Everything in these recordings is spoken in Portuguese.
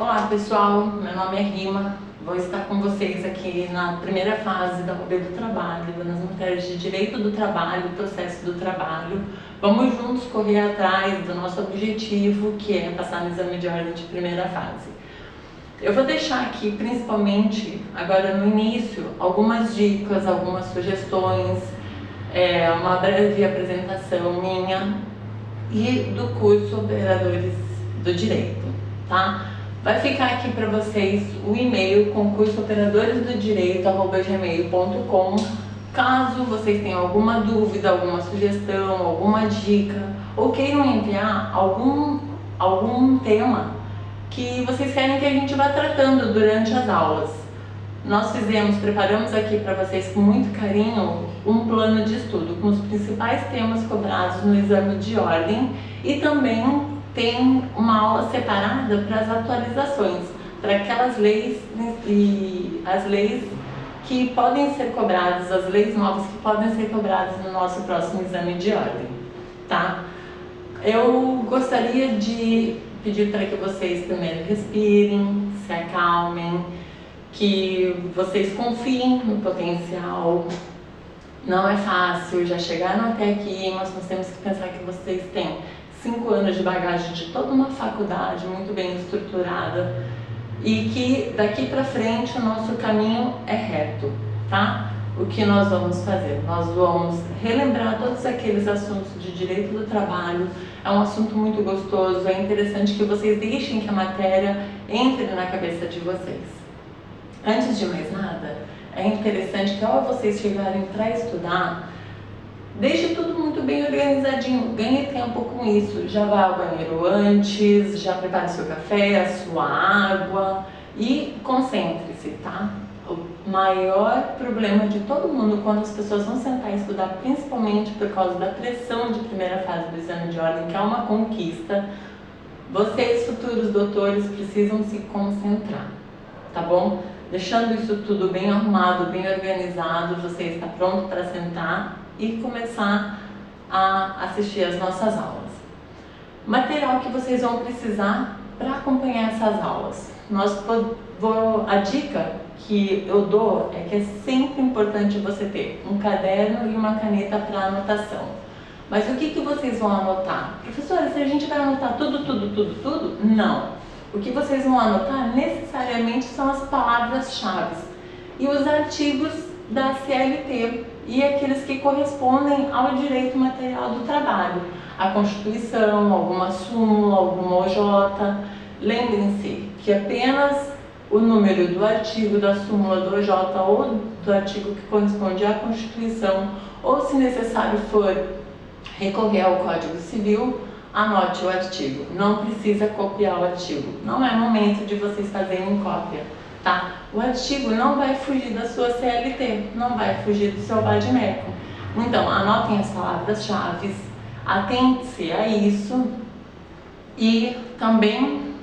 Olá pessoal, meu nome é Rima, vou estar com vocês aqui na primeira fase da OAB do Trabalho, nas matérias de Direito do Trabalho, Processo do Trabalho. Vamos juntos correr atrás do nosso objetivo, que é passar no exame de ordem de primeira fase. Eu vou deixar aqui, principalmente agora no início, algumas dicas, algumas sugestões, uma breve apresentação minha e do curso Operadores do Direito, tá? Vai ficar aqui para vocês o e-mail concursooperadoresdodireito@gmail.com. Caso vocês tenham alguma dúvida, alguma sugestão, alguma dica ou queiram enviar algum tema que vocês querem que a gente vá tratando durante as aulas. Nós preparamos aqui para vocês com muito carinho um plano de estudo com os principais temas cobrados no exame de ordem e também tem uma aula separada para as atualizações, para aquelas leis e as leis que podem ser cobradas, as leis novas que podem ser cobradas no nosso próximo exame de ordem, tá? Eu gostaria de pedir para que vocês primeiro respirem, se acalmem, que vocês confiem no potencial. Não é fácil, já chegaram até aqui, mas nós temos que pensar que vocês têm 5 anos de bagagem de toda uma faculdade muito bem estruturada e que daqui para frente o nosso caminho é reto, tá? O que nós vamos fazer? Nós vamos relembrar todos aqueles assuntos de direito do trabalho. É um assunto muito gostoso, é interessante que vocês deixem que a matéria entre na cabeça de vocês. Antes de mais nada, é interessante que ao vocês chegarem para estudar, deixe tudo muito bem organizadinho, ganhe tempo com isso. Já vá ao banheiro antes, já prepare seu café, a sua água e concentre-se, tá? O maior problema de todo mundo quando as pessoas vão sentar e estudar, principalmente por causa da pressão de primeira fase do exame de ordem, que é uma conquista, vocês, futuros doutores, precisam se concentrar, tá bom? Deixando isso tudo bem arrumado, bem organizado, você está pronto para sentar e começar a assistir às nossas aulas. Material que vocês vão precisar para acompanhar essas aulas. A dica que eu dou é que é sempre importante você ter um caderno e uma caneta para anotação. Mas o que vocês vão anotar? Professora, se a gente vai anotar tudo? Não. O que vocês vão anotar necessariamente são as palavras-chave e os artigos da CLT e aqueles que correspondem ao direito material do trabalho, a Constituição, alguma súmula, alguma OJ. Lembrem-se que apenas o número do artigo da súmula do OJ ou do artigo que corresponde à Constituição, ou se necessário for recorrer ao Código Civil, anote o artigo. Não precisa copiar o artigo. Não é momento de vocês fazerem cópia, tá? O artigo não vai fugir da sua CLT, não vai fugir do seu vadimécum. Então, anotem as palavras-chave, atente-se a isso e também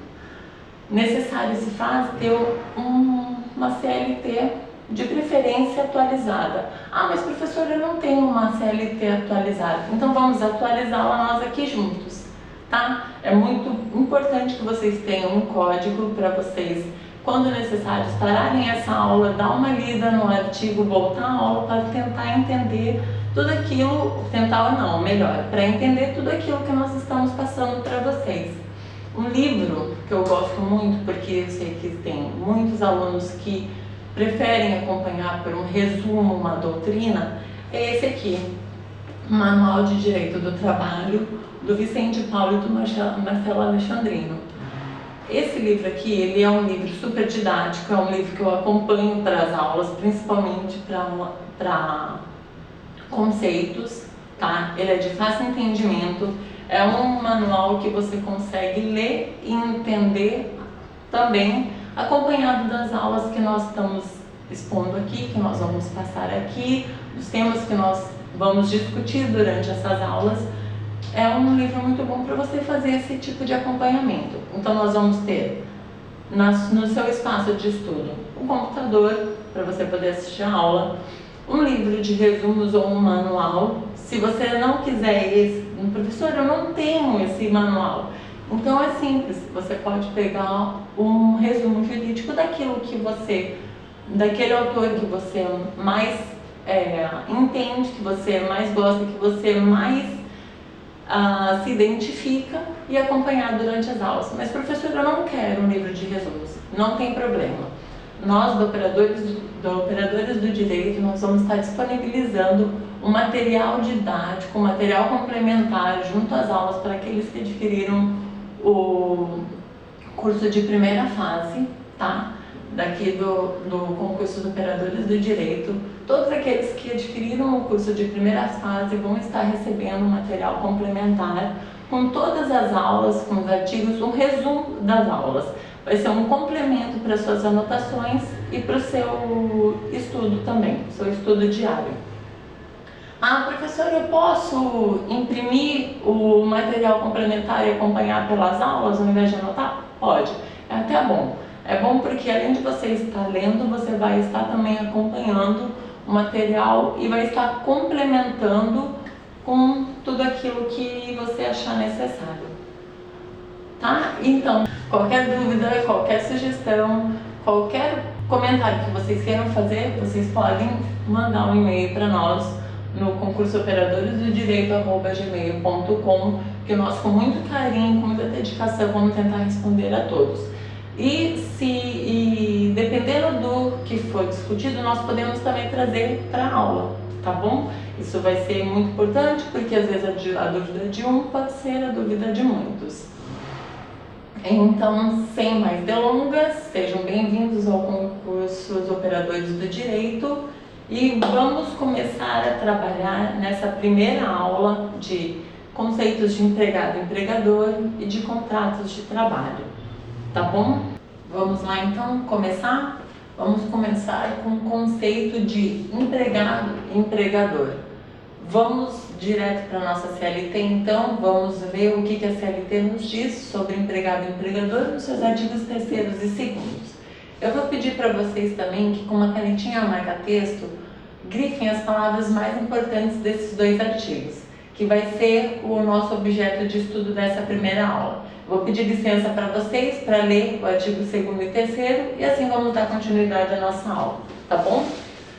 necessário se faz ter uma CLT de preferência atualizada. Ah, mas professora, eu não tenho uma CLT atualizada. Então vamos atualizá-la nós aqui juntos, tá? É muito importante que vocês tenham um código para vocês, quando necessário, pararem essa aula, dar uma lida no artigo, voltar à aula para tentar entender tudo aquilo, para entender tudo aquilo que nós estamos passando para vocês. Um livro que eu gosto muito, porque eu sei que tem muitos alunos que preferem acompanhar por um resumo, uma doutrina, é esse aqui, Manual de Direito do Trabalho, do Vicente Paulo e do Marcelo Alexandrino. Esse livro aqui, ele é um livro super didático, é um livro que eu acompanho para as aulas, principalmente para conceitos, tá? Ele é de fácil entendimento, é um manual que você consegue ler e entender também, acompanhado das aulas que nós estamos expondo aqui, que nós vamos passar aqui, dos temas que nós vamos discutir durante essas aulas. É um livro muito bom para você fazer esse tipo de acompanhamento. Então nós vamos ter no seu espaço de estudo um computador para você poder assistir a aula, um livro de resumos ou um manual. Se você não quiser esse, professor, eu não tenho esse manual, Então é simples, você pode pegar um resumo jurídico daquele autor que você mais entende, que você mais gosta, que você mais se identifica e acompanhar durante as aulas. Mas professor, eu não quero um livro de resumos. Não tem problema. Nós, do Operadores do Direito, nós vamos estar disponibilizando um material didático, um material complementar junto às aulas para aqueles que adquiriram o curso de primeira fase, tá? Daqui do concurso dos Operadores do Direito. Todos aqueles que adquiriram o curso de primeira fase vão estar recebendo um material complementar com todas as aulas, com os artigos, um resumo das aulas. Vai ser um complemento para suas anotações e para o seu estudo também, seu estudo diário. Ah, professor, eu posso imprimir o material complementar e acompanhar pelas aulas ao invés de anotar? Pode, é até bom. É bom porque além de você estar lendo, você vai estar também acompanhando o material e vai estar complementando com tudo aquilo que você achar necessário. Tá? Então, qualquer dúvida, qualquer sugestão, qualquer comentário que vocês queiram fazer, vocês podem mandar um e-mail para nós no concurso operadoresdodireito@gmail.com, que nós com muito carinho, com muita dedicação, vamos tentar responder a todos. E dependendo do que for discutido, nós podemos também trazer para a aula, tá bom? Isso vai ser muito importante, porque às vezes a dúvida de um pode ser a dúvida de muitos. Então, sem mais delongas, sejam bem-vindos ao concurso dos Operadores do Direito e vamos começar a trabalhar nessa primeira aula de conceitos de empregado e empregador e de contratos de trabalho, tá bom? Vamos lá então começar? Vamos começar com o conceito de empregado e empregador. Vamos direto para a nossa CLT, então, vamos ver o que a CLT nos diz sobre empregado e empregador nos seus artigos 3º e 2º. Eu vou pedir para vocês também que com uma canetinha marca-texto, grifem as palavras mais importantes desses dois artigos, que vai ser o nosso objeto de estudo dessa primeira aula. Vou pedir licença para vocês para ler o artigo 2º e 3º e assim vamos dar continuidade à nossa aula, tá bom?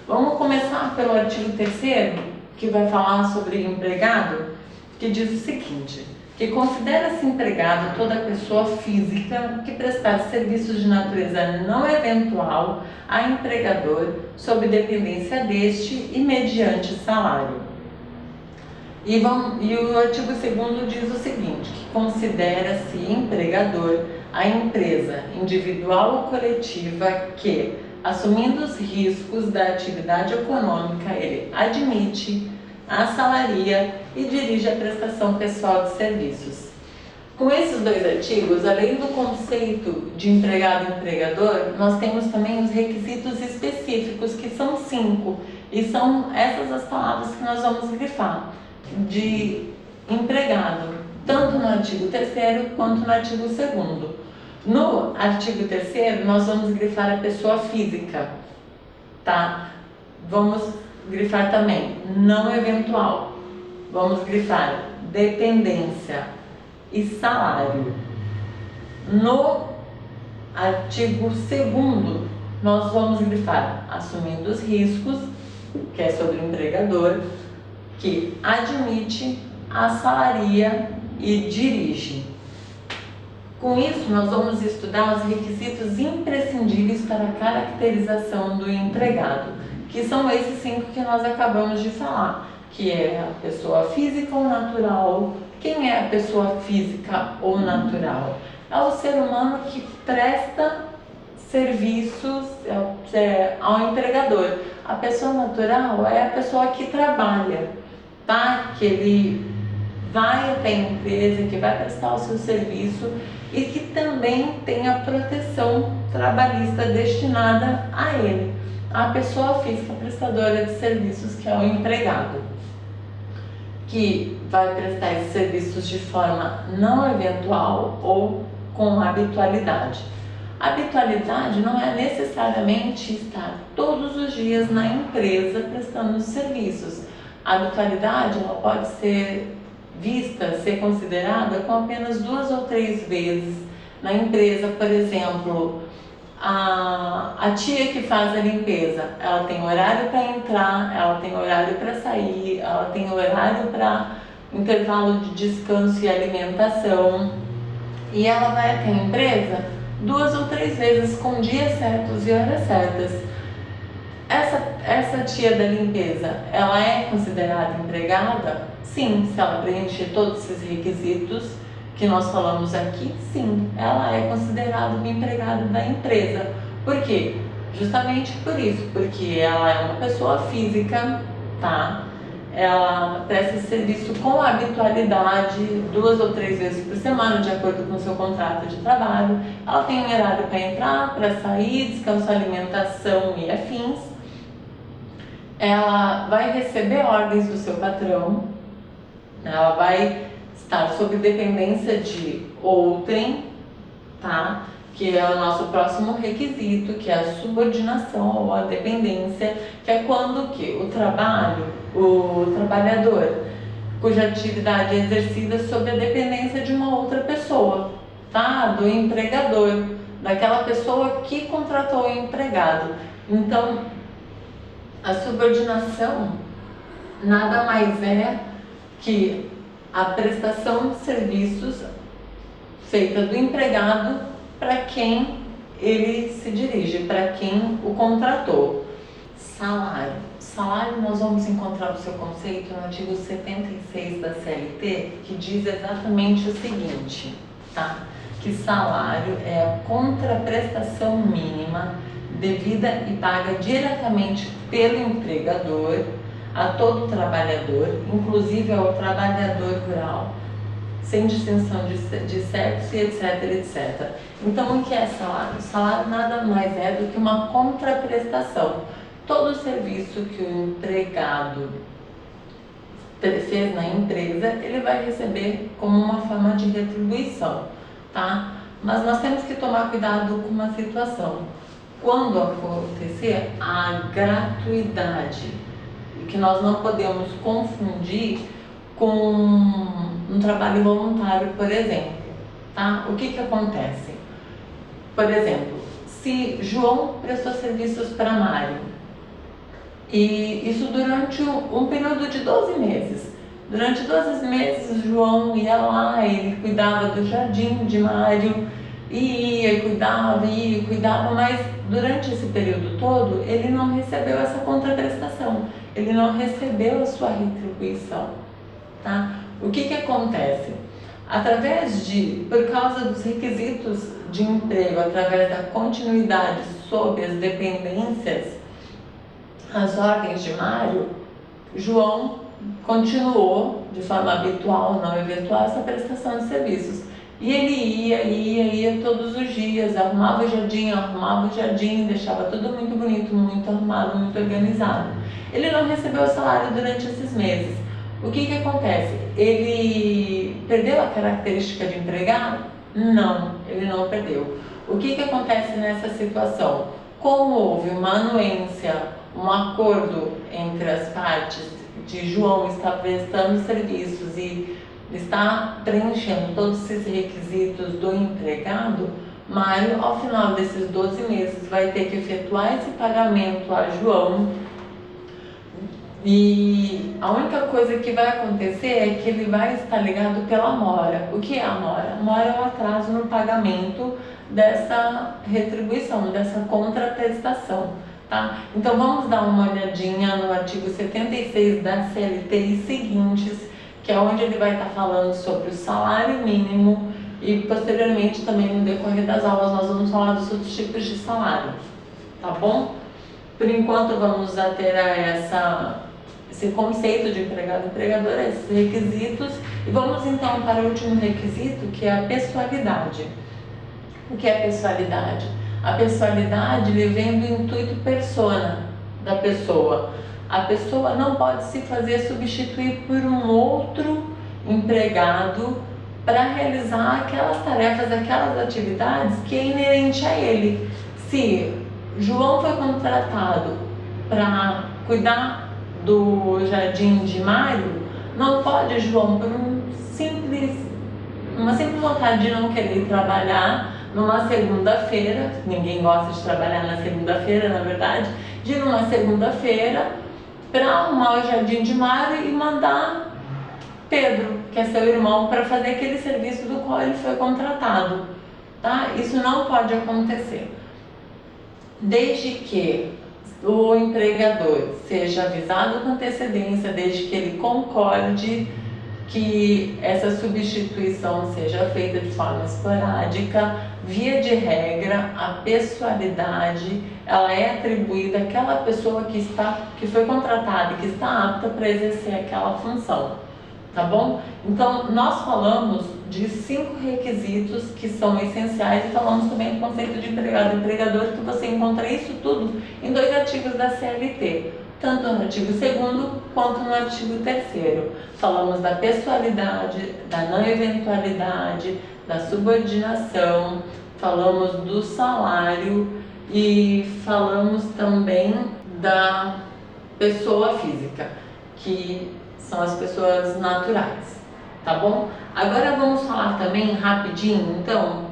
Vamos começar pelo artigo 3º, que vai falar sobre empregado, que diz o seguinte, que considera-se empregado toda pessoa física que prestar serviços de natureza não eventual a empregador sob dependência deste e mediante salário. E o artigo 2º diz o seguinte, que considera-se empregador a empresa individual ou coletiva que, assumindo os riscos da atividade econômica, ele admite, assalaria e dirige a prestação pessoal de serviços. Com esses dois artigos, além do conceito de empregado e empregador, nós temos também os requisitos específicos, que são 5, e são essas as palavras que nós vamos grifar, de empregado, tanto no artigo 3º quanto no artigo 2º. No artigo 3º, nós vamos grifar a pessoa física, tá? Vamos grifar também não eventual. Vamos grifar dependência e salário. No artigo 2º, nós vamos grifar assumindo os riscos, que é sobre o empregador, que admite, assalaria e dirige. Com isso, nós vamos estudar os requisitos imprescindíveis para a caracterização do empregado, que são esses 5 que nós acabamos de falar, que é a pessoa física ou natural. Quem é a pessoa física ou natural? É o ser humano que presta serviços ao empregador. A pessoa natural é a pessoa que trabalha, tá? Que ele vai até a empresa, que vai prestar o seu serviço e que também tem a proteção trabalhista destinada a ele, a pessoa física prestadora de serviços, que é o empregado, que vai prestar esses serviços de forma não eventual ou com habitualidade. Habitualidade não é necessariamente estar todos os dias na empresa prestando os serviços. A habitualidade ela pode ser vista, ser considerada com apenas 2 ou 3 vezes na empresa. Por exemplo, a tia que faz a limpeza, ela tem horário para entrar, ela tem horário para sair, ela tem horário para intervalo de descanso e alimentação, e ela vai até a empresa 2 ou 3 vezes com dias certos e horas certas. Essa tia da limpeza, ela é considerada empregada? Sim, se ela preencher todos esses requisitos que nós falamos aqui, sim, ela é considerada uma empregada da empresa. Por quê? Justamente por isso, porque ela é uma pessoa física, tá? Ela presta serviço com habitualidade, 2 ou 3 vezes por semana, de acordo com o seu contrato de trabalho. Ela tem um horário para entrar, para sair, descanso, alimentação e afins. Ela vai receber ordens do seu patrão, ela vai estar sob dependência de outrem, tá? Que é o nosso próximo requisito, que é a subordinação ou a dependência, que é quando que o trabalhador, cuja atividade é exercida sob a dependência de uma outra pessoa, tá? Do empregador, daquela pessoa que contratou o empregado. Então, a subordinação nada mais é que a prestação de serviços feita do empregado para quem ele se dirige, para quem o contratou. Salário. Salário, nós vamos encontrar o seu conceito no artigo 76 da CLT, que diz exatamente o seguinte, tá? Que salário é a contraprestação mínima devida e paga diretamente pelo empregador a todo trabalhador, inclusive ao trabalhador rural, sem distinção de sexo e etc, etc. Então, o que é salário? Salário nada mais é do que uma contraprestação. Todo o serviço que o empregado fez na empresa, ele vai receber como uma forma de retribuição, tá? Mas nós temos que tomar cuidado com uma situação. Quando acontecer a gratuidade, que nós não podemos confundir com um trabalho voluntário, por exemplo, tá? O que acontece? Por exemplo, se João prestou serviços para Mário, e isso durante um período de 12 meses. Durante 12 meses, João ia lá, ele cuidava do jardim de Mário, e cuidava, mas durante esse período todo, ele não recebeu essa contraprestação, ele não recebeu a sua retribuição, tá? O que acontece? Por causa dos requisitos de emprego, através da continuidade sob as dependências, as ordens de Mário, João continuou de forma habitual, não eventual, essa prestação de serviços. E ele ia todos os dias, arrumava o jardim, deixava tudo muito bonito, muito arrumado, muito organizado. Ele não recebeu o salário durante esses meses. O que acontece? Ele perdeu a característica de empregado? Não, ele não perdeu. O que acontece nessa situação? Como houve uma anuência, um acordo entre as partes de João estar prestando serviços e está preenchendo todos esses requisitos do empregado, Mário, ao final desses 12 meses, vai ter que efetuar esse pagamento a João. E a única coisa que vai acontecer é que ele vai estar ligado pela mora. O que é a mora? A mora é o atraso no pagamento dessa retribuição, dessa contraprestação, tá? Então vamos dar uma olhadinha no artigo 76 da CLT e seguintes, que é onde ele vai estar falando sobre o salário mínimo, e posteriormente também no decorrer das aulas nós vamos falar dos outros tipos de salário, tá bom? Por enquanto vamos ater a esse conceito de empregado e empregador, esses requisitos, e vamos então para o último requisito, que é a pessoalidade. O que é pessoalidade? A pessoalidade ele vem do intuito persona da pessoa. A pessoa não pode se fazer substituir por um outro empregado para realizar aquelas tarefas, aquelas atividades que é inerente a ele. Se João foi contratado para cuidar do jardim de Mário, Não pode, João, por uma simples vontade de não querer trabalhar numa segunda-feira, ninguém gosta de trabalhar na segunda-feira, na verdade, de ir numa segunda-feira para arrumar o Jardim de Mário e mandar Pedro, que é seu irmão, para fazer aquele serviço do qual ele foi contratado, tá? Isso não pode acontecer. Desde que o empregador seja avisado com antecedência, desde que ele concorde que essa substituição seja feita de forma esporádica, via de regra, a pessoalidade ela é atribuída àquela pessoa que foi contratada e que está apta para exercer aquela função, tá bom? Então, nós falamos de 5 requisitos que são essenciais e falamos também do conceito de empregado e empregador, que você encontra isso tudo em 2 artigos da CLT, tanto no artigo 2º quanto no artigo 3º. Falamos da pessoalidade, da não eventualidade, da subordinação, falamos do salário e falamos também da pessoa física, que são as pessoas naturais, tá bom? Agora vamos falar também rapidinho, então,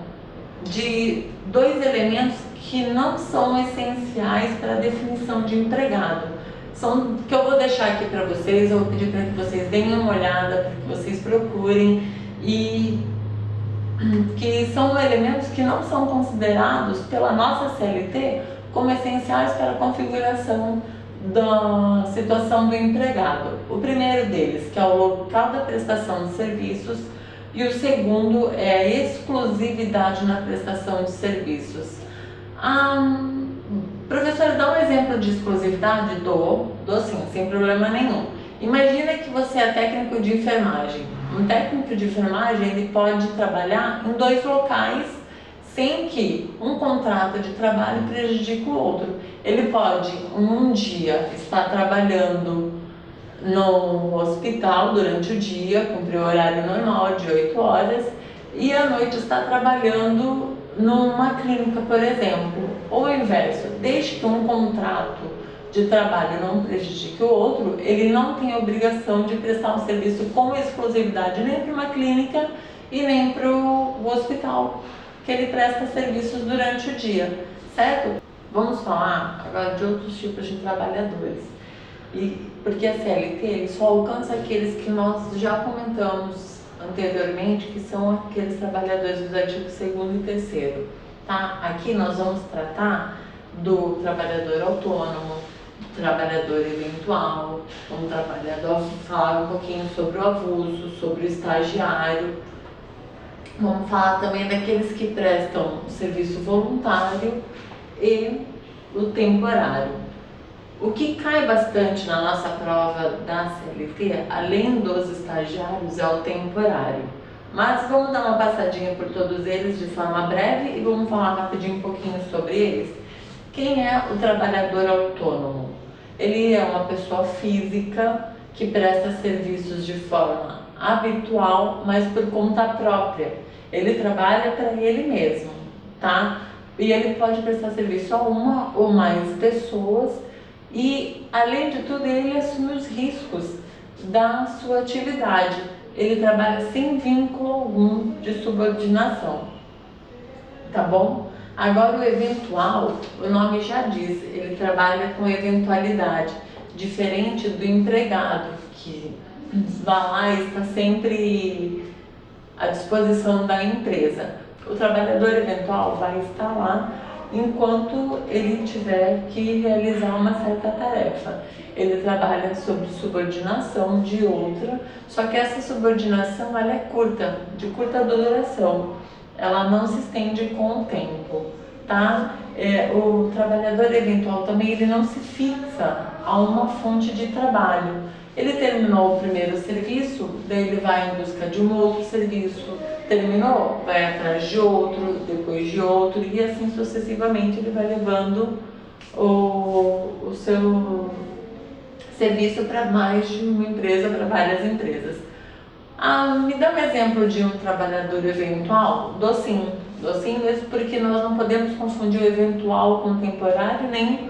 de 2 elementos que não são essenciais para a definição de empregado. São que eu vou deixar aqui para vocês, eu vou pedir para que vocês deem uma olhada, para que vocês procurem, e que são elementos que não são considerados pela nossa CLT como essenciais para a configuração da situação do empregado. O primeiro deles, que é o local da prestação de serviços, e o segundo é a exclusividade na prestação de serviços. Professora, dá um exemplo de exclusividade? Dou sim, sem problema nenhum. Imagina que você é técnico de enfermagem. Um técnico de enfermagem ele pode trabalhar em 2 locais sem que um contrato de trabalho prejudique o outro. Ele pode, um dia, estar trabalhando no hospital durante o dia, cumprir o horário normal de 8 horas, e à noite estar trabalhando numa clínica, por exemplo. Ou o inverso, desde que um contrato de trabalho não prejudique o outro, ele não tem a obrigação de prestar um serviço com exclusividade nem para uma clínica e nem para o hospital, que ele presta serviços durante o dia, certo? Vamos falar agora de outros tipos de trabalhadores. Porque a CLT ele só alcança aqueles que nós já comentamos anteriormente, que são aqueles trabalhadores dos artigos 2º e 3º. Tá? Aqui nós vamos tratar do trabalhador autônomo, do trabalhador eventual, vamos falar um pouquinho sobre o avulso, sobre o estagiário. Vamos falar também daqueles que prestam serviço voluntário e o temporário. O que cai bastante na nossa prova da CLT, além dos estagiários, é o temporário. Mas vamos dar uma passadinha por todos eles de forma breve e vamos falar rapidinho um pouquinho sobre eles. Quem é o trabalhador autônomo? Ele é uma pessoa física que presta serviços de forma habitual, mas por conta própria. Ele trabalha para ele mesmo, tá? E ele pode prestar serviço a uma ou mais pessoas e, além de tudo, ele assume os riscos da sua atividade. Ele trabalha sem vínculo algum de subordinação, tá bom? Agora o eventual, o nome já diz, ele trabalha com eventualidade, diferente do empregado, que vai lá e está sempre à disposição da empresa. O trabalhador eventual vai estar lá enquanto ele tiver que realizar uma certa tarefa. Ele trabalha sob subordinação de outra, só que essa subordinação ela é curta, de curta duração. Ela não se estende com o tempo, tá? O trabalhador eventual também ele não se fixa a uma fonte de trabalho. Ele terminou o primeiro serviço, daí ele vai em busca de um outro serviço, terminou, vai atrás de outro, depois de outro, e assim sucessivamente ele vai levando o seu serviço para mais de uma empresa, para várias empresas. Me dá um exemplo de um trabalhador eventual? Dou sim mesmo, porque nós não podemos confundir o eventual com o temporário, nem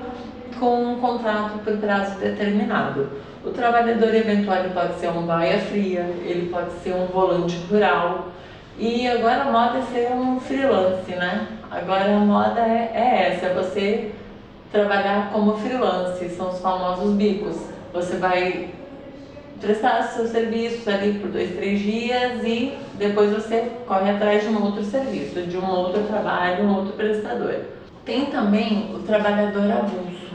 com com um contrato por prazo determinado. O trabalhador eventual pode ser um baia-fria, ele pode ser um volante rural, e agora a moda é ser um freelance, né? Agora a moda é essa, é você trabalhar como freelance, são os famosos bicos. Você vai prestar seus serviços ali por 2, 3 dias e depois você corre atrás de um outro serviço, de um outro trabalho, um outro prestador. Tem também o trabalhador avulso.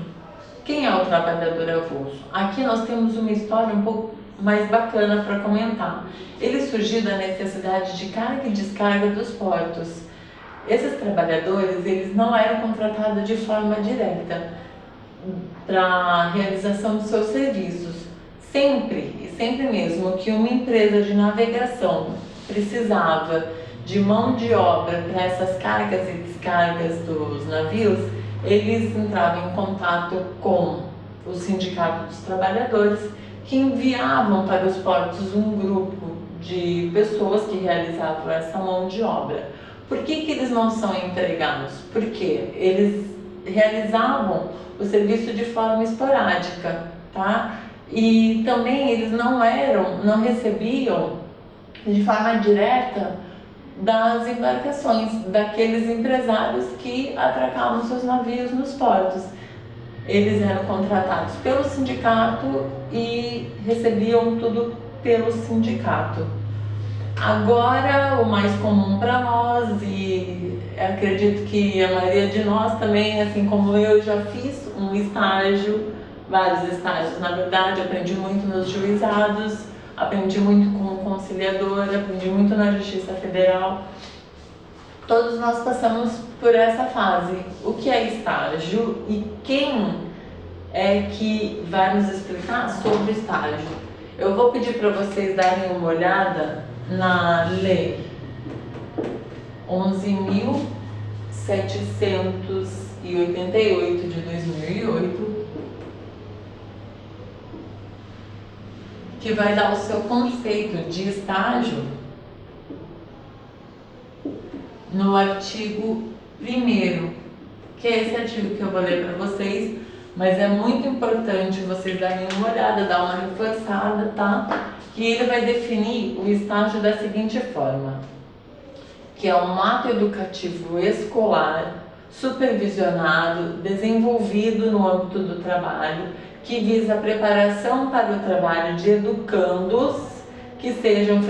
Quem é o trabalhador avulso? Aqui nós temos uma história um pouco mais bacana para comentar. Ele surgiu da necessidade de carga e descarga dos portos. Esses trabalhadores, eles não eram contratados de forma direta para a realização dos seus serviços. Sempre, e sempre mesmo, que uma empresa de navegação precisava de mão de obra para essas cargas e descargas dos navios, eles entravam em contato com o Sindicato dos Trabalhadores, que enviavam para os portos um grupo de pessoas que realizavam essa mão de obra. Por que eles não são empregados? Porque eles realizavam o serviço de forma esporádica, tá? E também eles não recebiam de forma direta das embarcações, daqueles empresários que atracavam seus navios nos portos. Eles eram contratados pelo sindicato e recebiam tudo pelo sindicato. Agora, o mais comum para nós, e acredito que a maioria de nós também, assim como eu, já fiz um estágio, vários estágios na verdade, aprendi muito nos juizados, aprendi muito como conciliadora, aprendi muito na Justiça Federal. Todos nós passamos por essa fase. O que é estágio e quem é que vai nos explicar sobre estágio? Eu vou pedir para vocês darem uma olhada na Lei 11.788 de 2008, que vai dar o seu conceito de estágio no artigo 1º, que é esse artigo que eu vou ler para vocês, mas é muito importante vocês darem uma olhada, dar uma reforçada, tá? Que ele vai definir o estágio da seguinte forma, que é um ato educativo escolar, supervisionado, desenvolvido no âmbito do trabalho, que visa a preparação para o trabalho de educandos que estejam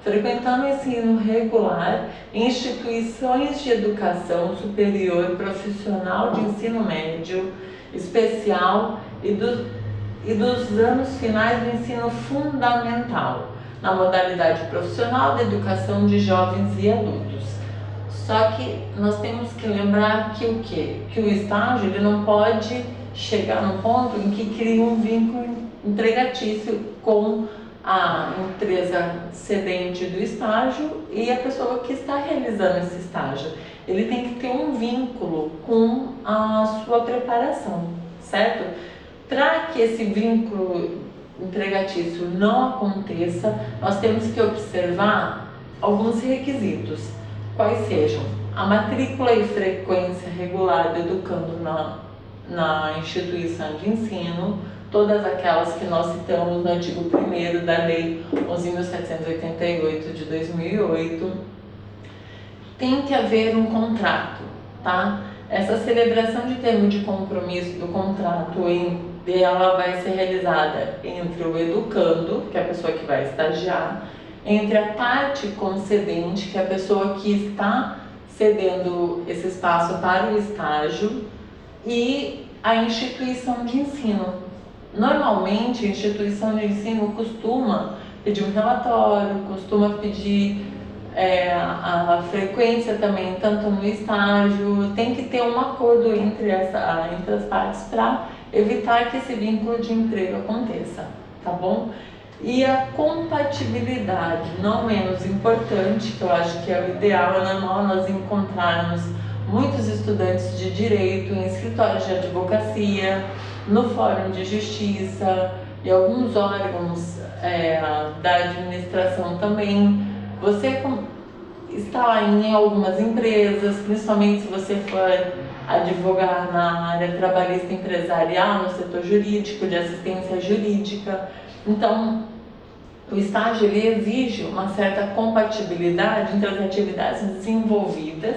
frequentando o ensino regular em instituições de educação superior, profissional de ensino médio, especial e dos anos finais do ensino fundamental, na modalidade profissional de educação de jovens e adultos. Só que nós temos que lembrar que o quê? Que o estágio ele não pode chegar num ponto em que cria um vínculo empregatício com a empresa cedente do estágio e a pessoa que está realizando esse estágio. Ele tem que ter um vínculo com a sua preparação, certo? Para que esse vínculo empregatício não aconteça, nós temos que observar alguns requisitos, quais sejam a matrícula e frequência regular do educando na instituição de ensino, todas aquelas que nós citamos no artigo 1º da Lei 11.788 de 2008. Tem que haver um contrato, tá? Essa celebração de termo de compromisso do contrato ela vai ser realizada entre o educando, que é a pessoa que vai estagiar, entre a parte concedente, que é a pessoa que está cedendo esse espaço para o estágio, e a instituição de ensino. Normalmente, a instituição de ensino costuma pedir um relatório, costuma pedir a frequência também, tanto no estágio. Tem que ter um acordo entre as partes para evitar que esse vínculo de emprego aconteça, tá bom? E a compatibilidade, não menos importante, que eu acho que é o ideal, é normal nós encontrarmos muitos estudantes de direito em escritórios de advocacia, no Fórum de Justiça e alguns órgãos da administração também. Você está em algumas empresas, principalmente se você for advogar na área trabalhista empresarial, no setor jurídico, de assistência jurídica. Então, o estágio ele exige uma certa compatibilidade entre as atividades desenvolvidas,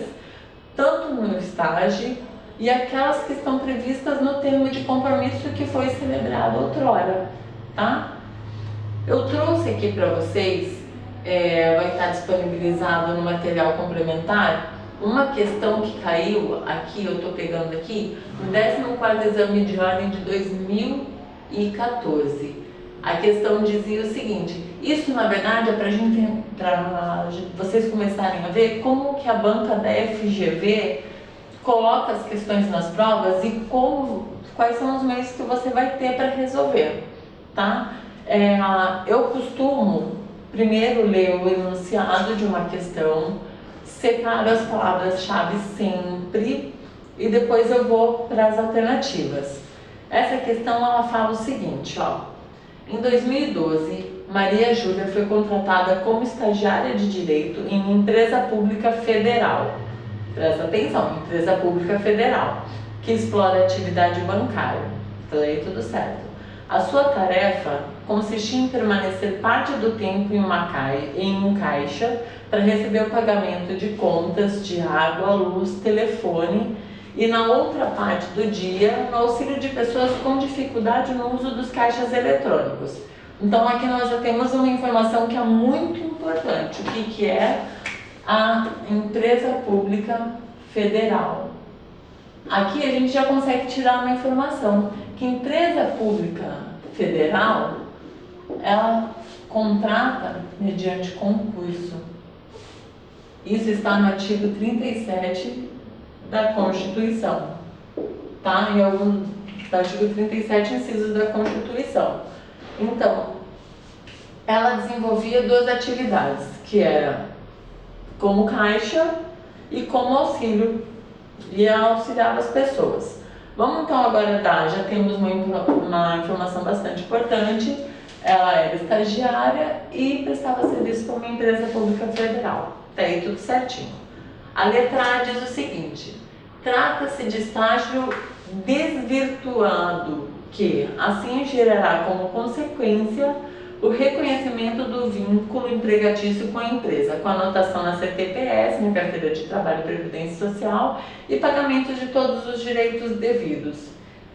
tanto no estágio e aquelas que estão previstas no termo de compromisso que foi celebrado outrora, tá? Eu trouxe aqui para vocês, vai estar disponibilizado no material complementar, uma questão que caiu aqui, eu estou pegando aqui, no 14º Exame de Ordem de 2014. A questão dizia o seguinte: isso na verdade é para vocês começarem a ver como que a banca da FGV coloca as questões nas provas e quais são os meios que você vai ter para resolver, tá? Eu costumo primeiro ler o enunciado de uma questão, separo as palavras-chave sempre e depois eu vou para as alternativas. Essa questão ela fala o seguinte, ó: em 2012, Maria Júlia foi contratada como estagiária de Direito em empresa pública federal. Presta atenção, empresa pública federal, que explora atividade bancária. Então aí tudo certo. A sua tarefa consistia em permanecer parte do tempo em um caixa para receber o pagamento de contas de água, luz, telefone e na outra parte do dia no auxílio de pessoas com dificuldade no uso dos caixas eletrônicos. Então aqui nós já temos uma informação que é muito importante. O que é a empresa pública federal? Aqui a gente já consegue tirar uma informação que empresa pública federal ela contrata mediante concurso. Isso está no artigo 37 da Constituição, tá? Em algum artigo 37, incisos da Constituição. Então, ela desenvolvia duas atividades, que era como caixa e como auxílio, e auxiliava as pessoas. Vamos então agora já temos uma informação bastante importante. Ela era estagiária e prestava serviço para uma empresa pública federal. Tá aí tudo certinho. A letra A diz o seguinte: trata-se de estágio desvirtuado, que assim gerará como consequência o reconhecimento do vínculo empregatício com a empresa, com anotação na CTPS, na Carteira de Trabalho e Previdência Social, e pagamento de todos os direitos devidos.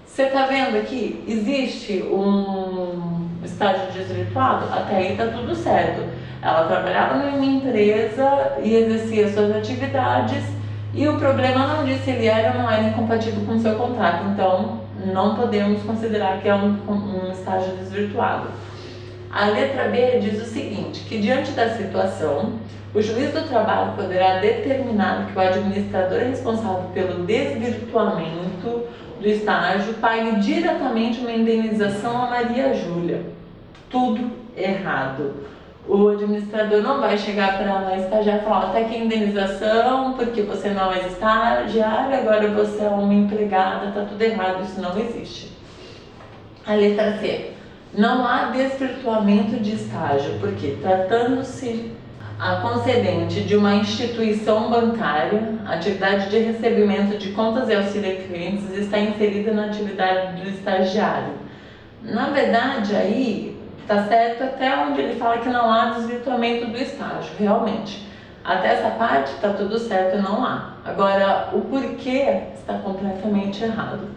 Você está vendo aqui? Existe um estágio desvirtuado? Até aí está tudo certo. Ela trabalhava em uma empresa e exercia suas atividades e o problema não disse se ele era ou não era incompatível com o seu contrato. Então, não podemos considerar que é um estágio desvirtuado. A letra B diz o seguinte, que diante da situação, o juiz do trabalho poderá determinar que o administrador responsável pelo desvirtuamento do estágio pague diretamente uma indenização a Maria Júlia. Tudo errado. O administrador não vai chegar para a estagiária e falar: até que indenização, porque você não é estagiária, agora você é uma empregada, tá tudo errado, isso não existe. A letra C. Não há desvirtuamento de estágio, porque tratando-se a concedente de uma instituição bancária, a atividade de recebimento de contas e auxílio a clientes está inserida na atividade do estagiário. Na verdade, aí está certo até onde ele fala que não há desvirtuamento do estágio, realmente. Até essa parte está tudo certo, não há. Agora, o porquê está completamente errado.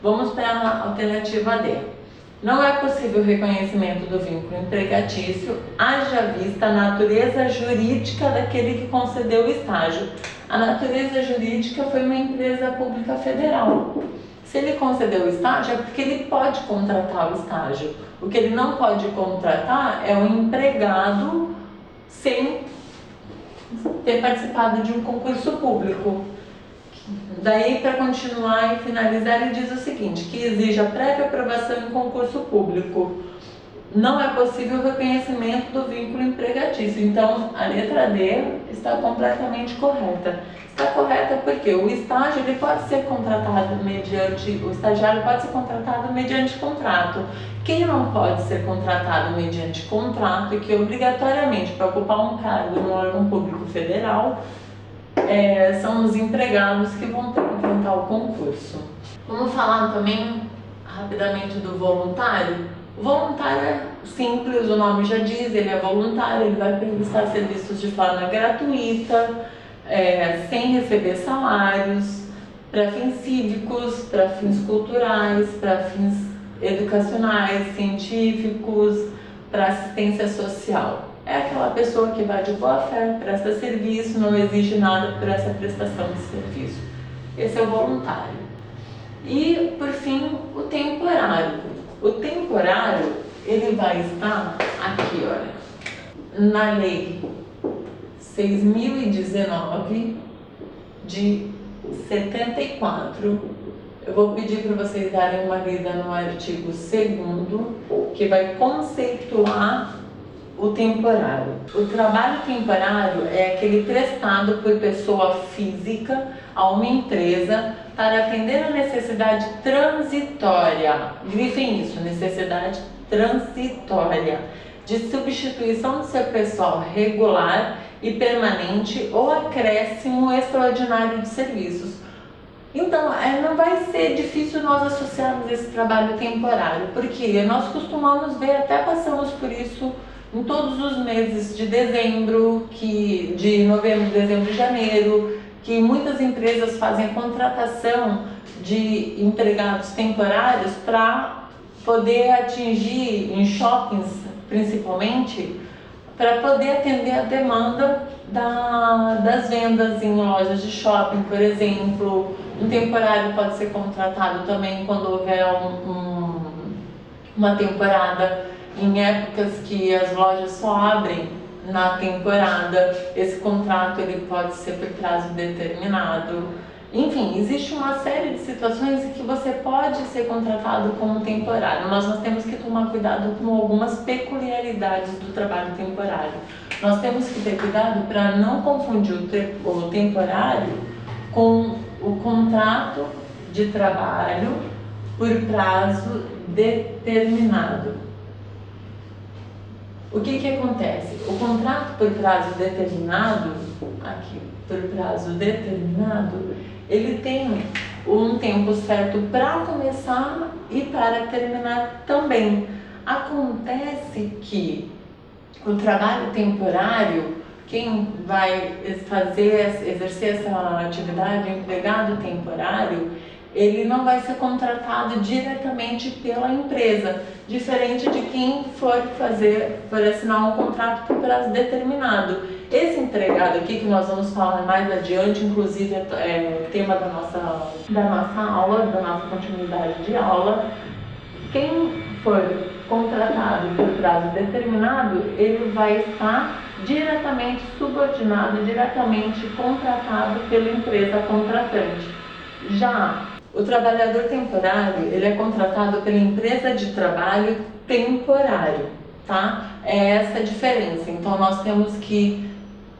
Vamos para a alternativa D. Não é possível o reconhecimento do vínculo empregatício, haja vista a natureza jurídica daquele que concedeu o estágio. A natureza jurídica foi uma empresa pública federal. Se ele concedeu o estágio é porque ele pode contratar o estágio. O que ele não pode contratar é o empregado sem ter participado de um concurso público. Daí, para continuar e finalizar, ele diz o seguinte, que exige a prévia aprovação em concurso público. Não é possível o reconhecimento do vínculo empregatício. Então, a letra D está completamente correta. Está correta porque o estágio ele pode ser contratado o estagiário pode ser contratado mediante contrato. Quem não pode ser contratado mediante contrato e que obrigatoriamente para ocupar um cargo no órgão público federal são os empregados que vão ter que enfrentar o concurso. Vamos falar também rapidamente do voluntário. O voluntário é simples, o nome já diz, ele é voluntário, ele vai prestar serviços de forma gratuita, sem receber salários, para fins cívicos, para fins culturais, para fins educacionais, científicos, para assistência social. É aquela pessoa que vai de boa fé, presta serviço, não exige nada por essa prestação de serviço. Esse é o voluntário. E, por fim, o temporário. O temporário, ele vai estar aqui, olha, na Lei 6.019 de 74. Eu vou pedir para vocês darem uma lida no artigo 2º, que vai conceituar o temporário. O trabalho temporário é aquele prestado por pessoa física a uma empresa para atender a necessidade transitória, grifem isso, necessidade transitória, de substituição do seu pessoal regular e permanente ou acréscimo extraordinário de serviços. Então, não vai ser difícil nós associarmos esse trabalho temporário, porque nós costumamos ver, até passamos por isso em todos os meses de dezembro, de novembro, dezembro e janeiro, que muitas empresas fazem a contratação de empregados temporários para poder atingir, em shoppings principalmente, para poder atender a demanda das vendas em lojas de shopping, por exemplo. Um temporário pode ser contratado também quando houver uma temporada, em épocas que as lojas só abrem na temporada. Esse contrato ele pode ser por prazo determinado. Enfim, existe uma série de situações em que você pode ser contratado como temporário, mas nós temos que tomar cuidado com algumas peculiaridades do trabalho temporário. Nós temos que ter cuidado para não confundir o temporário com o contrato de trabalho por prazo determinado. O que acontece? O contrato por prazo determinado, ele tem um tempo certo para começar e para terminar também. Acontece que o trabalho temporário, quem vai exercer essa atividade, o empregado temporário, ele não vai ser contratado diretamente pela empresa, diferente de quem for assinar um contrato por prazo determinado. Esse empregado aqui, que nós vamos falar mais adiante, inclusive é tema da nossa aula, da nossa continuidade de aula, quem for contratado por prazo determinado, ele vai estar diretamente subordinado, diretamente contratado pela empresa contratante. Já o trabalhador temporário, ele é contratado pela empresa de trabalho temporário, tá? É essa a diferença. Então, nós temos que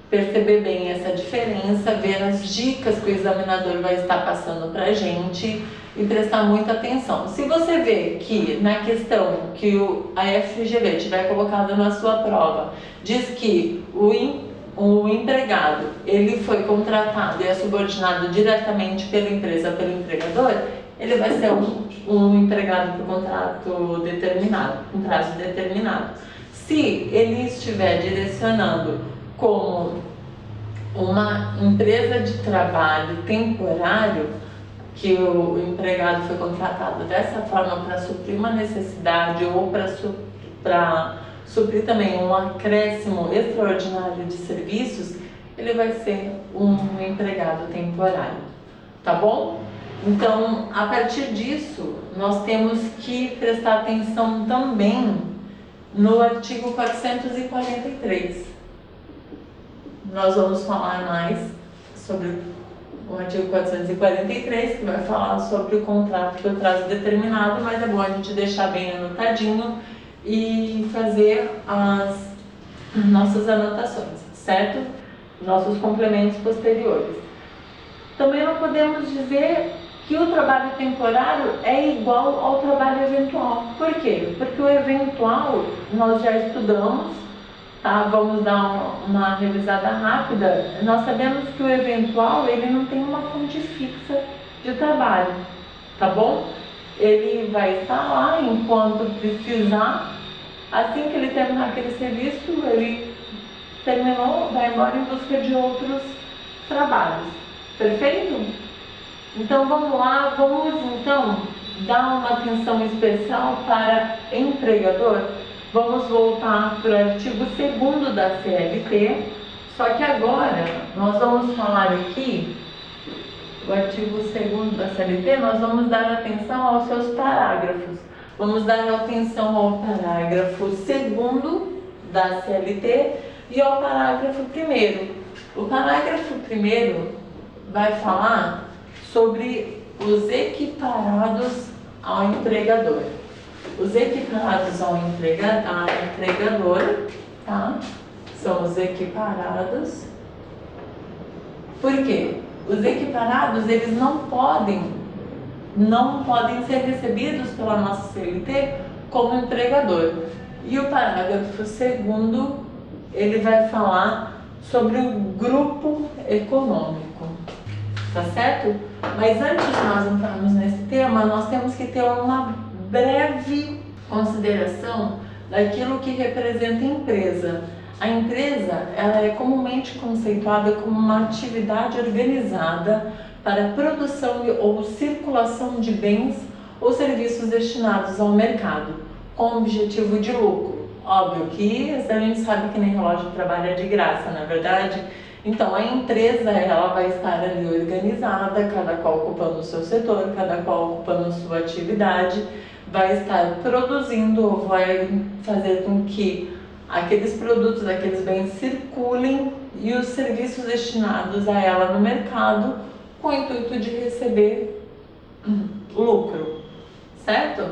perceber bem essa diferença, ver as dicas que o examinador vai estar passando para a gente e prestar muita atenção. Se você vê que na questão que a FGV tiver colocado na sua prova, diz que o empregado, ele foi contratado e é subordinado diretamente pela empresa, pelo empregador, ele vai ser um empregado por contrato determinado, com prazo determinado. Se ele estiver direcionando como uma empresa de trabalho temporário, que o empregado foi contratado dessa forma para suprir uma necessidade ou para suprir também um acréscimo extraordinário de serviços, ele vai ser um empregado temporário, tá bom? Então, a partir disso, nós temos que prestar atenção também no artigo 443. Nós vamos falar mais sobre o artigo 443, que vai falar sobre o contrato por prazo determinado, mas é bom a gente deixar bem anotadinho e fazer as nossas anotações, certo? Nossos complementos posteriores. Também não podemos dizer que o trabalho temporário é igual ao trabalho eventual. Por quê? Porque o eventual nós já estudamos, tá? Vamos dar uma revisada rápida. Nós sabemos que o eventual ele não tem uma fonte fixa de trabalho, tá bom? Ele vai estar lá enquanto precisar. Assim que ele terminar aquele serviço, ele terminou, vai embora em busca de outros trabalhos. Perfeito? Então vamos lá, vamos então dar uma atenção especial para empregador. Vamos voltar para o artigo 2º da CLT, só que agora nós vamos falar aqui, o artigo 2º da CLT, nós vamos dar atenção aos seus parágrafos. Vamos dar atenção ao parágrafo 2º da CLT e ao parágrafo 1º. O parágrafo 1º vai falar sobre os equiparados ao empregador. Os equiparados ao empregador, tá? São os equiparados. Por quê? Os equiparados, eles não podem ser recebidos pela nossa CLT como empregador. E o parágrafo 2º, ele vai falar sobre o grupo econômico, tá certo? Mas antes de nós entrarmos nesse tema, nós temos que ter uma breve consideração daquilo que representa a empresa. A empresa, ela é comumente conceituada como uma atividade organizada para produção ou circulação de bens ou serviços destinados ao mercado, com objetivo de lucro. Óbvio que a gente sabe que nem relógio trabalha de graça, não é verdade? Então a empresa, ela vai estar ali organizada, cada qual ocupando o seu setor, cada qual ocupando a sua atividade, vai estar produzindo ou vai fazer com que aqueles produtos, aqueles bens circulem e os serviços destinados a ela no mercado com o intuito de receber lucro, certo?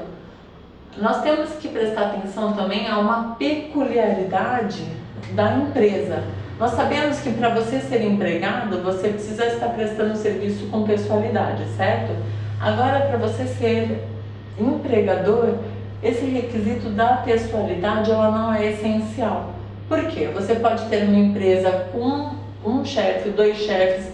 Nós temos que prestar atenção também a uma peculiaridade da empresa. Nós sabemos que para você ser empregado, você precisa estar prestando serviço com pessoalidade, certo? Agora, para você ser empregador, esse requisito da pessoalidade, ela não é essencial. Por quê? Você pode ter uma empresa com um chefe, 2 chefes,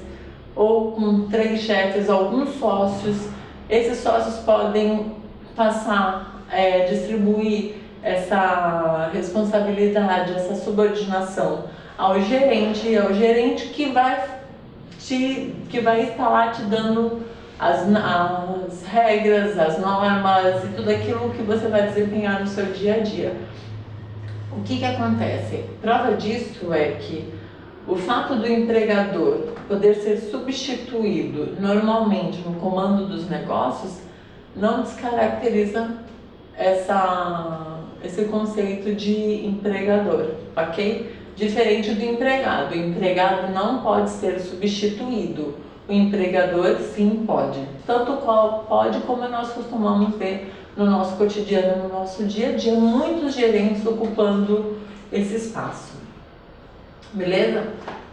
ou com 3 chefes, alguns sócios. Esses sócios podem passar, distribuir essa responsabilidade, essa subordinação ao gerente, é o gerente que vai estar lá te dando as regras, as normas e tudo aquilo que você vai desempenhar no seu dia a dia. O que acontece? Prova disso é que o fato do empregador poder ser substituído normalmente no comando dos negócios não descaracteriza esse conceito de empregador, ok? Diferente do empregado. O empregado não pode ser substituído. O empregador sim pode. Tanto qual pode como nós costumamos ver no nosso cotidiano, no nosso dia a dia, muitos gerentes ocupando esse espaço. Beleza?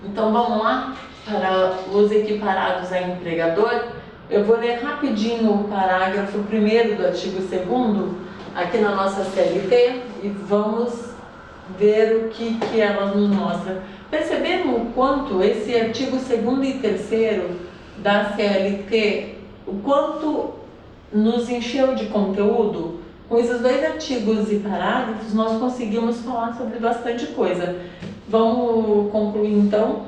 Então vamos lá para os equiparados a empregador. Eu vou ler rapidinho o parágrafo 1º do artigo 2º aqui na nossa CLT e vamos ver o que ela nos mostra. Percebemos o quanto esse artigo 2º e 3º da CLT, o quanto nos encheu de conteúdo? Com esses 2 artigos e parágrafos, nós conseguimos falar sobre bastante coisa. Vamos concluir então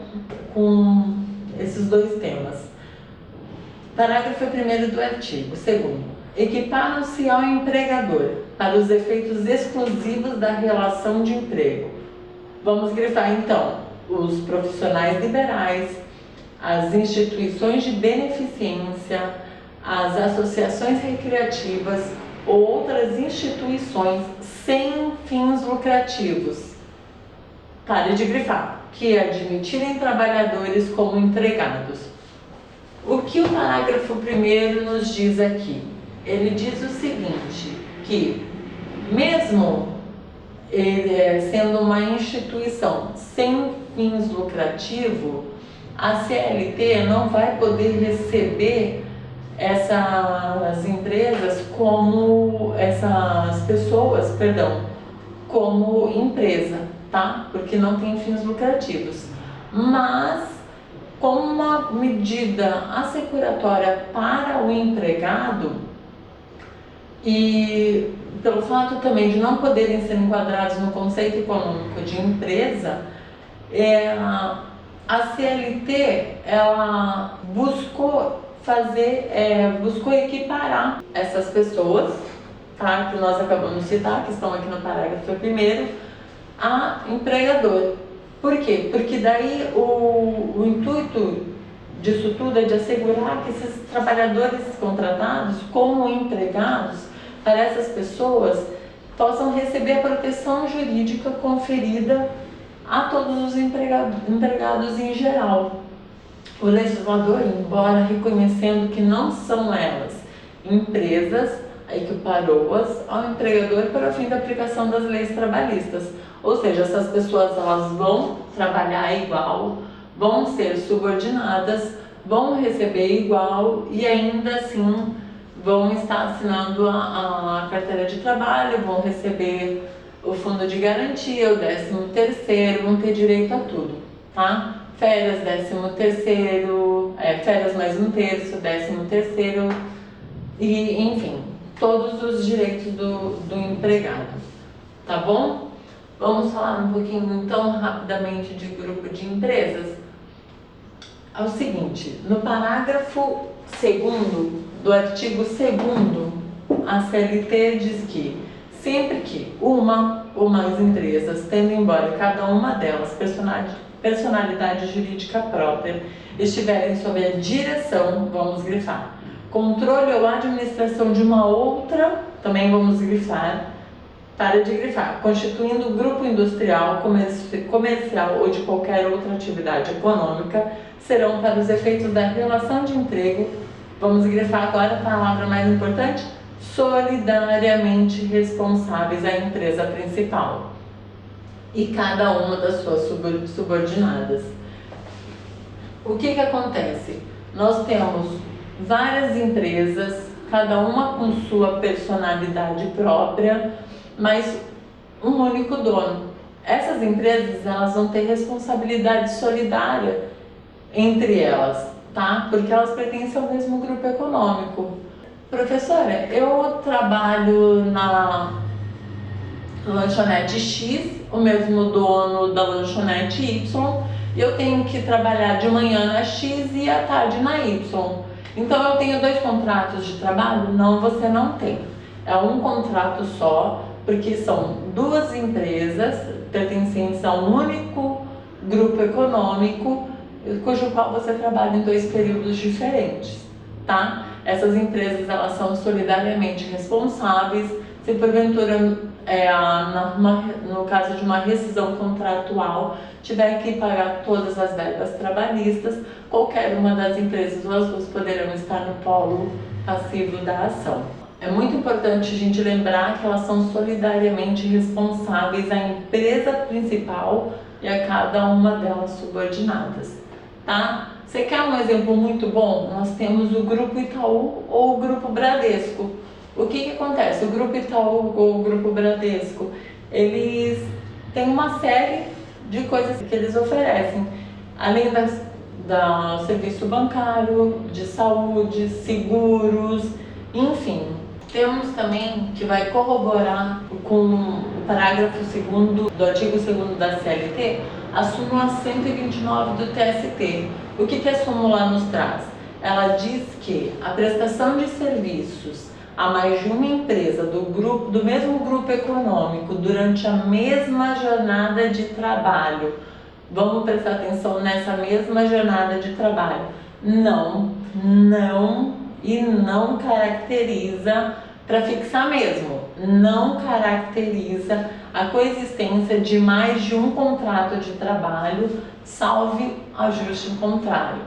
com esses 2 temas. Parágrafo 1º do artigo 2º. Equiparam-se ao empregador para os efeitos exclusivos da relação de emprego. Vamos grifar então os profissionais liberais, as instituições de beneficência, as associações recreativas ou outras instituições sem fins lucrativos. Pare de grifar, que admitirem trabalhadores como empregados. O que o parágrafo 1º nos diz aqui? Ele diz o seguinte, que mesmo ele sendo uma instituição sem fins lucrativos, a CLT não vai poder receber essas empresas como como empresa, tá? Porque não tem fins lucrativos. Mas como uma medida assecuratória para o empregado, e pelo fato também de não poderem ser enquadrados no conceito econômico de empresa, a CLT ela buscou equiparar essas pessoas, tá, que nós acabamos de citar, que estão aqui no parágrafo 1º, a empregador. Por quê? Porque daí o intuito disso tudo é de assegurar que esses trabalhadores contratados, como empregados, para essas pessoas, possam receber a proteção jurídica conferida a todos os empregados em geral. O legislador, embora reconhecendo que não são elas empresas, equiparou-as ao empregador para o fim da aplicação das leis trabalhistas. Ou seja, essas pessoas elas vão trabalhar igual, vão ser subordinadas, vão receber igual e ainda assim vão estar assinando a carteira de trabalho, vão receber o fundo de garantia, o 13º, vão ter direito a tudo, tá? Férias, 13º, férias mais 1/3, 13º, e enfim, todos os direitos do empregado, tá bom? Vamos falar um pouquinho então rapidamente de grupo de empresas. É o seguinte, no parágrafo 2º do artigo 2º, a CLT diz que sempre que uma ou mais empresas, tendo embora cada uma delas personalidade jurídica própria, estiverem sob a direção, vamos grifar, controle ou administração de uma outra, também vamos grifar, para de grifar, constituindo grupo industrial, comercial ou de qualquer outra atividade econômica, serão para os efeitos da relação de emprego, vamos grifar agora a palavra mais importante, solidariamente responsáveis à empresa principal e cada uma das suas subordinadas. O que acontece? Nós temos várias empresas, cada uma com sua personalidade própria, mas um único dono. Essas empresas elas vão ter responsabilidade solidária entre elas, tá? Porque elas pertencem ao mesmo grupo econômico. Professora, eu trabalho na lanchonete X, o mesmo dono da lanchonete Y, e eu tenho que trabalhar de manhã na X e à tarde na Y. Então eu tenho 2 contratos de trabalho? Não, você não tem. É um contrato só, porque são 2 empresas pertencentes a um único grupo econômico, cujo qual você trabalha em 2 períodos diferentes, tá? Essas empresas elas são solidariamente responsáveis. Se porventura, no caso de uma rescisão contratual, tiver que pagar todas as verbas trabalhistas, qualquer uma das empresas ou as 2 poderão estar no polo passivo da ação. É muito importante a gente lembrar que elas são solidariamente responsáveis à empresa principal e a cada uma delas subordinadas, tá? Você quer um exemplo muito bom? Nós temos o Grupo Itaú ou o Grupo Bradesco. O que acontece? O Grupo Itaú ou o Grupo Bradesco, eles têm uma série de coisas que eles oferecem, além do serviço bancário, de saúde, seguros, enfim. Temos também que vai corroborar com o parágrafo 2º do artigo 2º da CLT, a súmula 129 do TST. O que a súmula nos traz? Ela diz que a prestação de serviços a mais de uma empresa do mesmo grupo econômico durante a mesma jornada de trabalho, vamos prestar atenção nessa mesma jornada de trabalho, não caracteriza, para fixar mesmo, não caracteriza a coexistência de mais de um contrato de trabalho, salve ajuste contrário,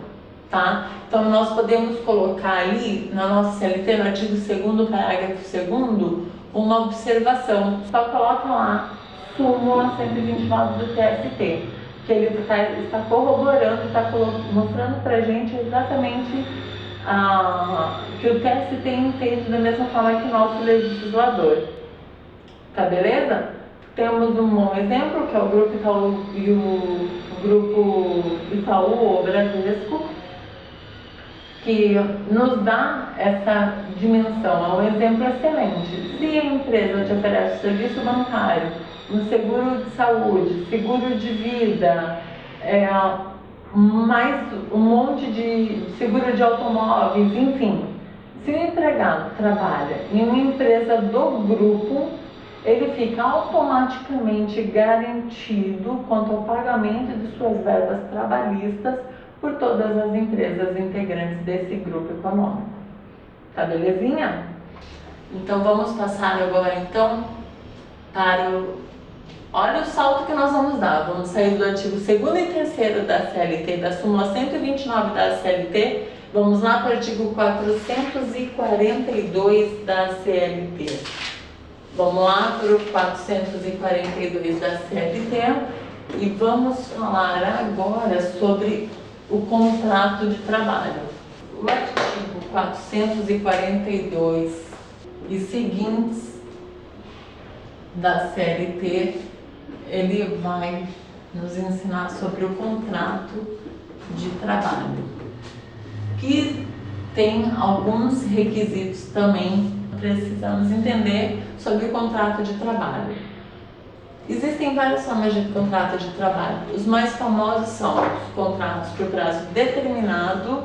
tá? Então nós podemos colocar ali na nossa CLT, no artigo 2º, parágrafo 2º, uma observação. Só coloca lá súmula 129 do TST, que ele está corroborando, está mostrando pra gente exatamente que o TST entende da mesma forma que o nosso legislador. Tá beleza? temos um bom exemplo, que é o Grupo Itaú e o Grupo Itaú ou Bradesco, que nos dá essa dimensão, é um exemplo excelente. Se a empresa te oferece serviço bancário, um seguro de saúde, seguro de vida, mais um monte de seguro de automóveis, enfim. Se o empregado trabalha em uma empresa do grupo, ele fica automaticamente garantido quanto ao pagamento de suas verbas trabalhistas por todas as empresas integrantes desse grupo econômico. Tá belezinha? Então vamos passar agora então para o... Olha o salto que nós vamos dar. Vamos sair do artigo 2º e 3º da CLT, da súmula 129 da CLT. Vamos lá para o artigo 442 da CLT. Vamos lá para o 442 da CLT e vamos falar agora sobre o contrato de trabalho. O artigo 442 e seguintes da CLT, ele vai nos ensinar sobre o contrato de trabalho, que tem alguns requisitos também precisamos entender sobre o contrato de trabalho. Existem várias formas de contrato de trabalho. Os mais famosos são os contratos por prazo determinado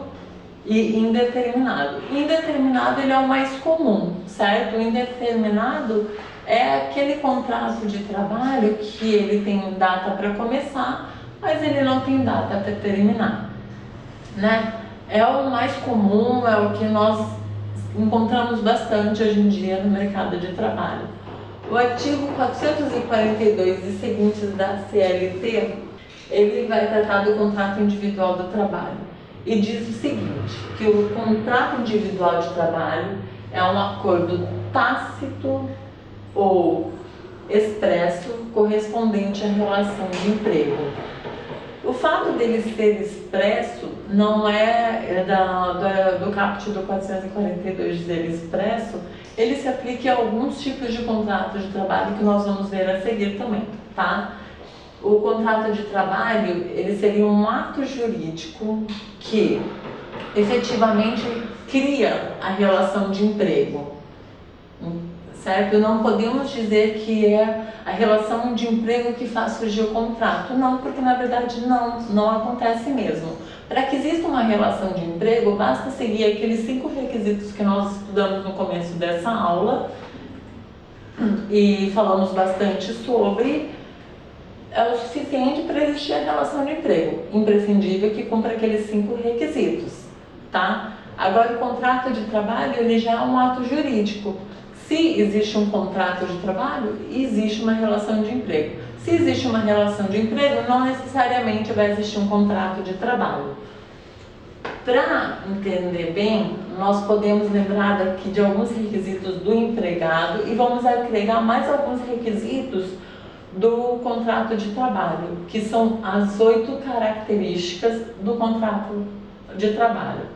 e indeterminado. Indeterminado ele é o mais comum, certo? O indeterminado é aquele contrato de trabalho que ele tem data para começar, mas ele não tem data para terminar, né? É o mais comum, é o que nós encontramos bastante hoje em dia no mercado de trabalho. O artigo 442 e seguintes da CLT, ele vai tratar do contrato individual do trabalho e diz o seguinte, que o contrato individual de trabalho é um acordo tácito ou expresso correspondente à relação de emprego. O fato dele ser expresso não é do caput do 442 dizer expresso, ele se aplica a alguns tipos de contrato de trabalho que nós vamos ver a seguir também, tá? O contrato de trabalho, ele seria um ato jurídico que efetivamente cria a relação de emprego, certo? Não podemos dizer que é a relação de emprego que faz surgir o contrato, não, porque na verdade não acontece mesmo. Para que exista uma relação de emprego, basta seguir aqueles 5 requisitos que nós estudamos no começo dessa aula e falamos bastante sobre. É o suficiente para existir a relação de emprego, imprescindível que cumpra aqueles 5 requisitos, tá? Agora o contrato de trabalho, ele já é um ato jurídico. Se existe um contrato de trabalho, existe uma relação de emprego. Se existe uma relação de emprego, não necessariamente vai existir um contrato de trabalho. Para entender bem, nós podemos lembrar daqui de alguns requisitos do empregado e vamos agregar mais alguns requisitos do contrato de trabalho, que são as 8 características do contrato de trabalho.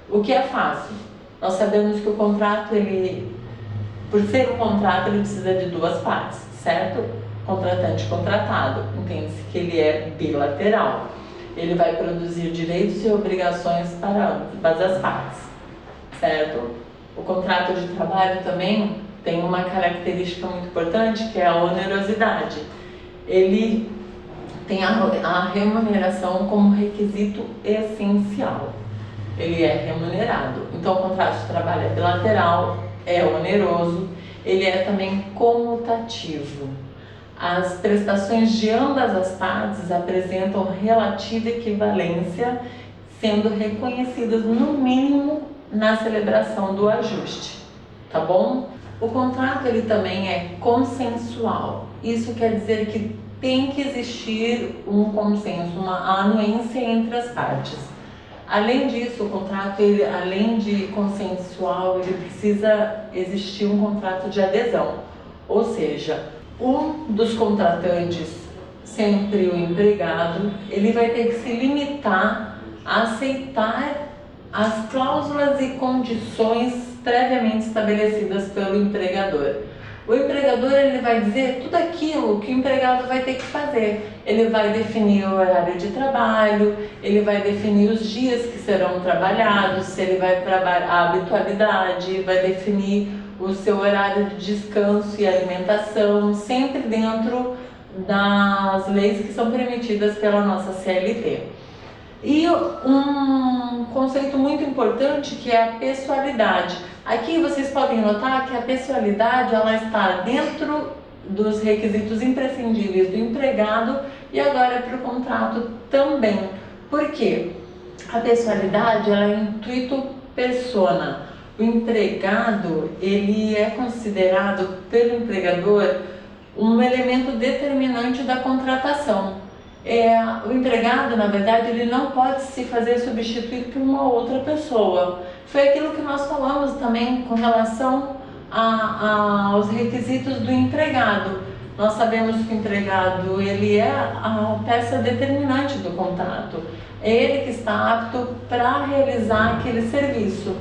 O que é fácil? Nós sabemos que o contrato, por ser um contrato, ele precisa de 2 partes, certo? Contratante e contratado. Entende-se que ele é bilateral. Ele vai produzir direitos e obrigações para ambas as partes, certo? O contrato de trabalho também tem uma característica muito importante, que é a onerosidade. Ele tem a remuneração como requisito essencial. Ele é remunerado. Então, o contrato de trabalho é bilateral, é oneroso, ele é também comutativo. As prestações de ambas as partes apresentam relativa equivalência, sendo reconhecidas no mínimo na celebração do ajuste, tá bom? O contrato, ele também é consensual. Isso quer dizer que tem que existir um consenso, uma anuência entre as partes. Além disso, o contrato, ele, além de consensual, ele precisa existir um contrato de adesão. Ou seja, um dos contratantes, sempre o empregado, ele vai ter que se limitar a aceitar as cláusulas e condições previamente estabelecidas pelo empregador. O empregador ele vai dizer tudo aquilo que o empregado vai ter que fazer. Ele vai definir o horário de trabalho, ele vai definir os dias que serão trabalhados, se ele vai trabalhar a habitualidade, vai definir o seu horário de descanso e alimentação, sempre dentro das leis que são permitidas pela nossa CLT. E um conceito muito importante que é a pessoalidade. Aqui vocês podem notar que a pessoalidade ela está dentro dos requisitos imprescindíveis do empregado e agora para o contrato também. Por quê? A pessoalidade ela é intuito persona. O empregado ele é considerado pelo empregador um elemento determinante da contratação. O empregado, na verdade, ele não pode se fazer substituir por uma outra pessoa. Foi aquilo que nós falamos também com relação aos requisitos do empregado. Nós sabemos que o empregado ele é a peça determinante do contrato. É ele que está apto para realizar aquele serviço.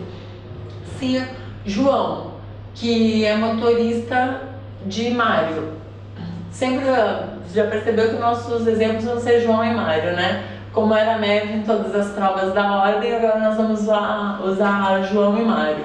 Se João, que é motorista de Mário, sempre já percebeu que nossos exemplos vão ser João e Mário, né? Como era médio em todas as provas da ordem, agora nós vamos usar João e Mário.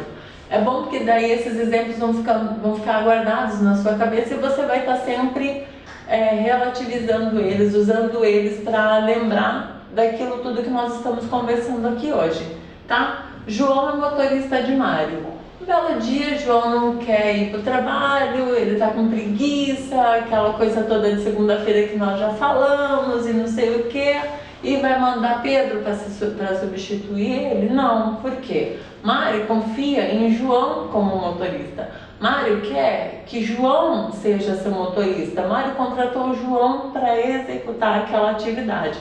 É bom porque daí esses exemplos vão ficar guardados na sua cabeça e você vai estar sempre relativizando eles, usando eles para lembrar daquilo tudo que nós estamos conversando aqui hoje, tá? João é motorista de Mário. Um belo dia, João não quer ir para o trabalho, ele está com preguiça, aquela coisa toda de segunda-feira que nós já falamos e não sei o que, e vai mandar Pedro para substituir ele? Não, por quê? Mário confia em João como motorista. Mário quer que João seja seu motorista. Mário contratou João para executar aquela atividade.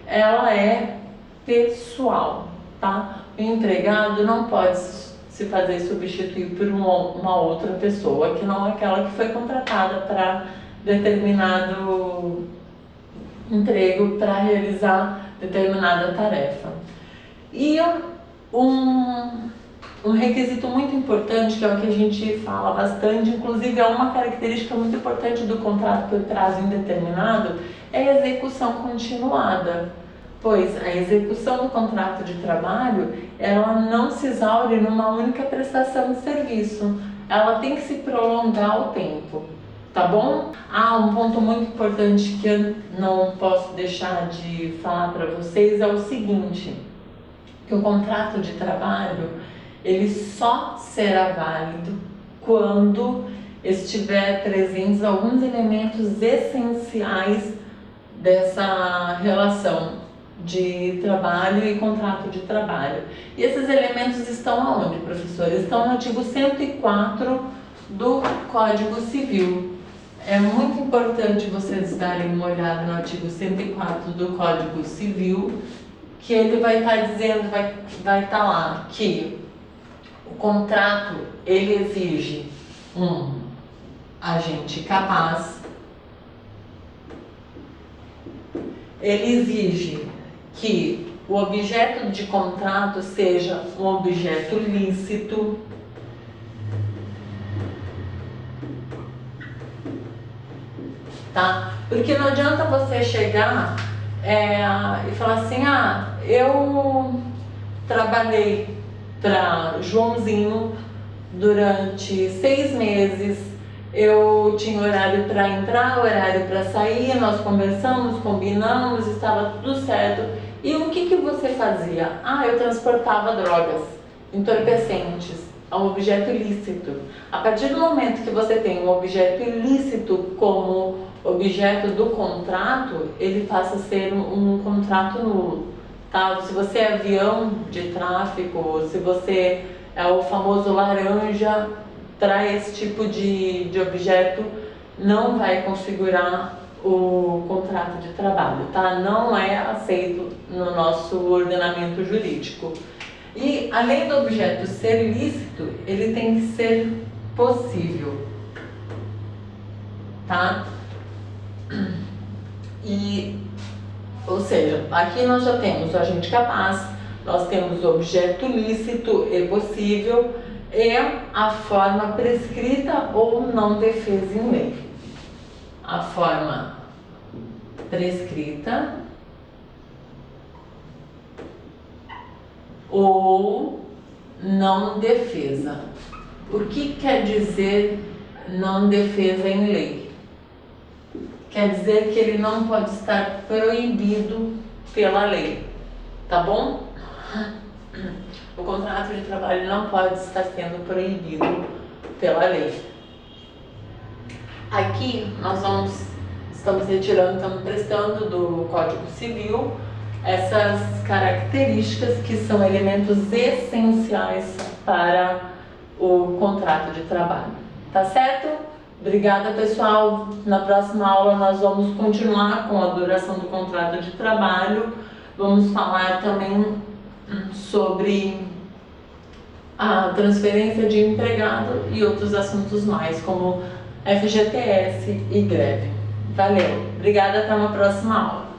Ela é pessoal, tá? O empregado não pode se fazer substituir por uma outra pessoa, que não é aquela que foi contratada para determinado emprego, para realizar determinada tarefa. E um requisito muito importante, que é o que a gente fala bastante, inclusive é uma característica muito importante do contrato por prazo indeterminado, é a execução continuada. Pois a execução do contrato de trabalho, ela não se exaure numa única prestação de serviço. Ela tem que se prolongar o tempo, tá bom? Um ponto muito importante que eu não posso deixar de falar para vocês é o seguinte, que o contrato de trabalho, ele só será válido quando estiver presentes alguns elementos essenciais dessa relação de trabalho e contrato de trabalho. E esses elementos estão aonde, professor? Estão no artigo 104 do Código Civil. É muito importante vocês darem uma olhada no artigo 104 do Código Civil, que ele vai estar dizendo, vai estar lá que o contrato ele exige um agente capaz, ele exige que o objeto de contrato seja um objeto lícito, tá? Porque não adianta você chegar e falar assim, eu trabalhei para Joãozinho durante 6 meses, eu tinha horário para entrar, horário para sair, nós conversamos, combinamos, estava tudo certo. E o que você fazia? Eu transportava drogas, entorpecentes, é um objeto ilícito. A partir do momento que você tem um objeto ilícito como objeto do contrato, ele passa a ser um contrato nulo, tá? Se você é avião de tráfego, se você é o famoso laranja, para esse tipo de objeto, não vai configurar o contrato de trabalho, tá? Não é aceito no nosso ordenamento jurídico. E além do objeto ser lícito, ele tem que ser possível, tá? Ou seja, aqui nós já temos o agente capaz, nós temos o objeto lícito e possível, e a forma prescrita ou não defesa em lei. A forma prescrita ou não defesa. O que quer dizer não defesa em lei? Quer dizer que ele não pode estar proibido pela lei, tá bom? O contrato de trabalho não pode estar sendo proibido pela lei. Aqui nós estamos retirando, estamos prestando do Código Civil essas características que são elementos essenciais para o contrato de trabalho. Tá certo? Obrigada, pessoal. Na próxima aula nós vamos continuar com a duração do contrato de trabalho. Vamos falar também sobre a transferência de empregado e outros assuntos mais, como FGTS e greve. Valeu! Obrigada, até uma próxima aula.